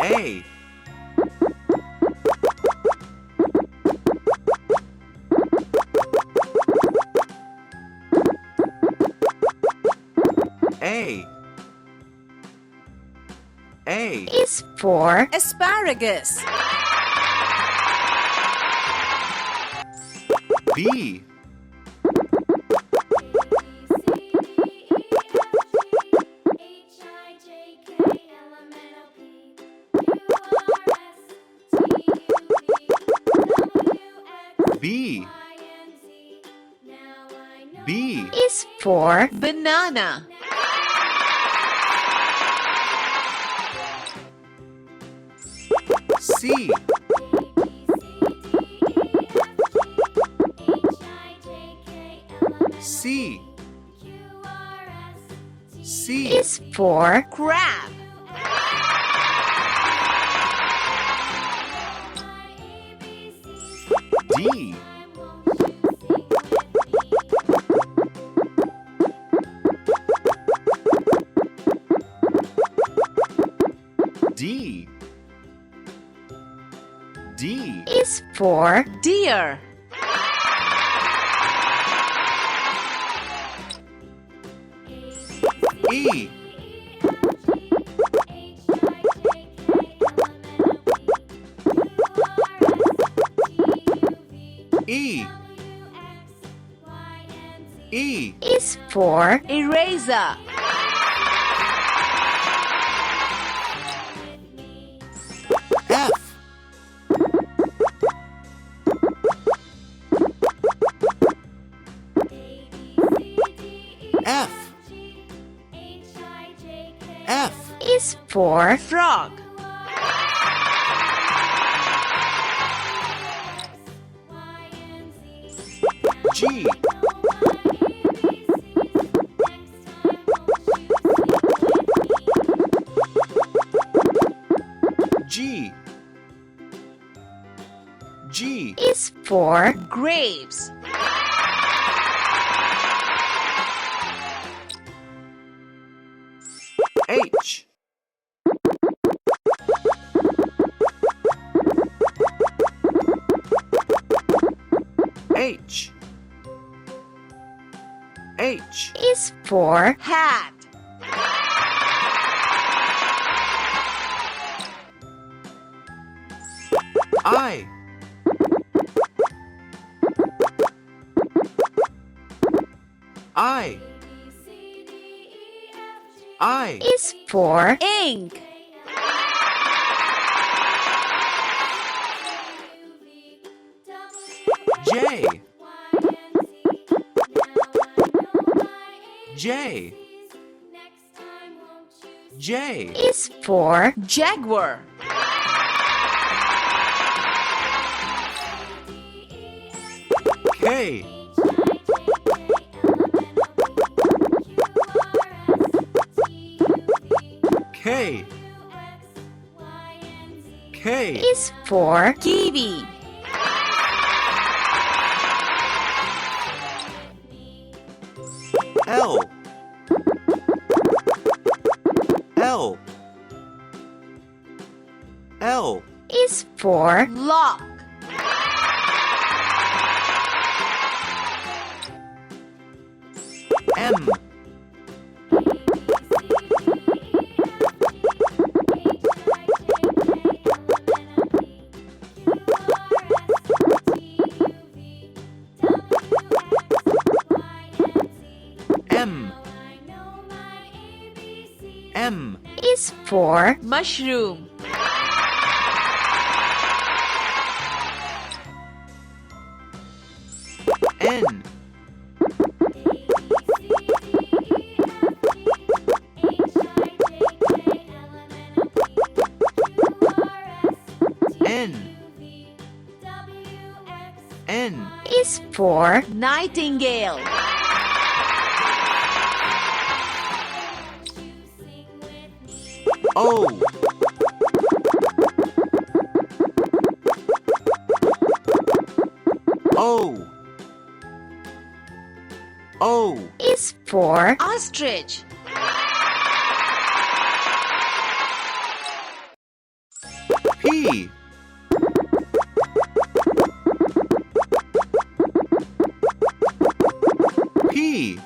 A. A. A. is for Asparagus. B. B. B. is for Banana. C. C. C. is for Crab. D. D. D. is for Deer. E. E. E. is for Eraser. F. F. F. is for Frog. G. G. G. is for Grapes. H. H. H. is for Hat. I. I. I. is for Ink. J. J. J. is for Jaguar. K. K. K. is for Kiwi. L. L. L. is for Lock. M. M. M. is for Mushroom. N. N. N. is for Nightingale. O. O. O. is for Ostrich. P. P.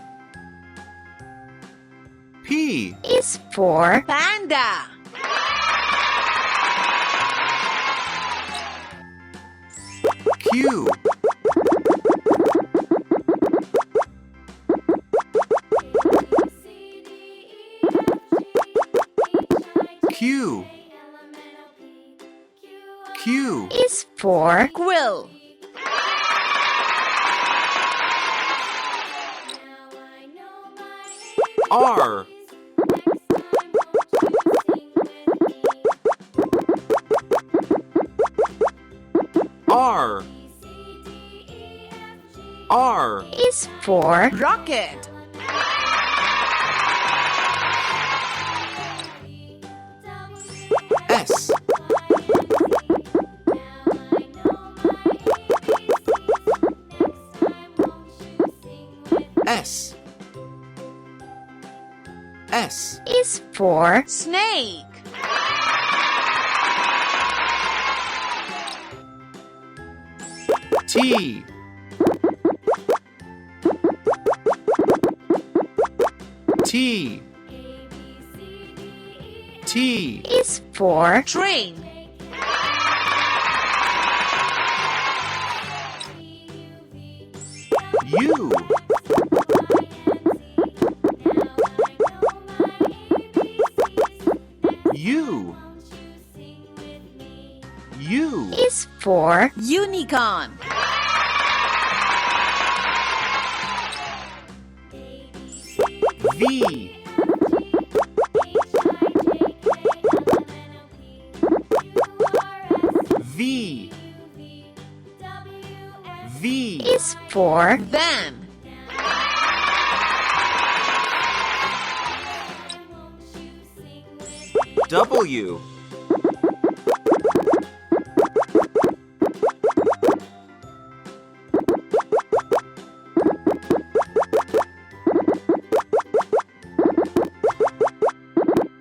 P. is for Panda. Q. Q. Q. is for Quill. R. R. R. is for Rocket. S. S. S. is for Snake. T. T. T. is for Train. U. U. U. is for Unicorn. V. V. V. is for Van. W.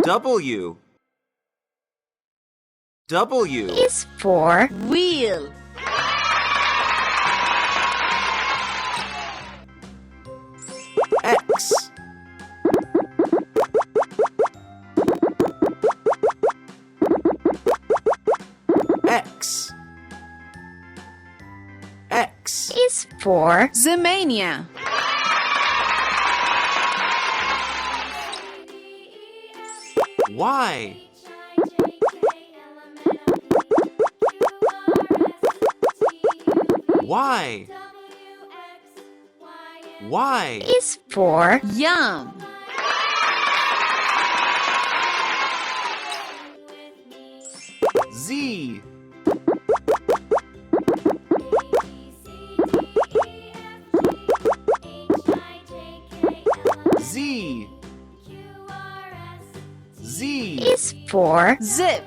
W. W. is for Wheel. X. X. X. is for Zemania. Y. Y. Y. is for Yum. Z. Z. Z. is for Zip.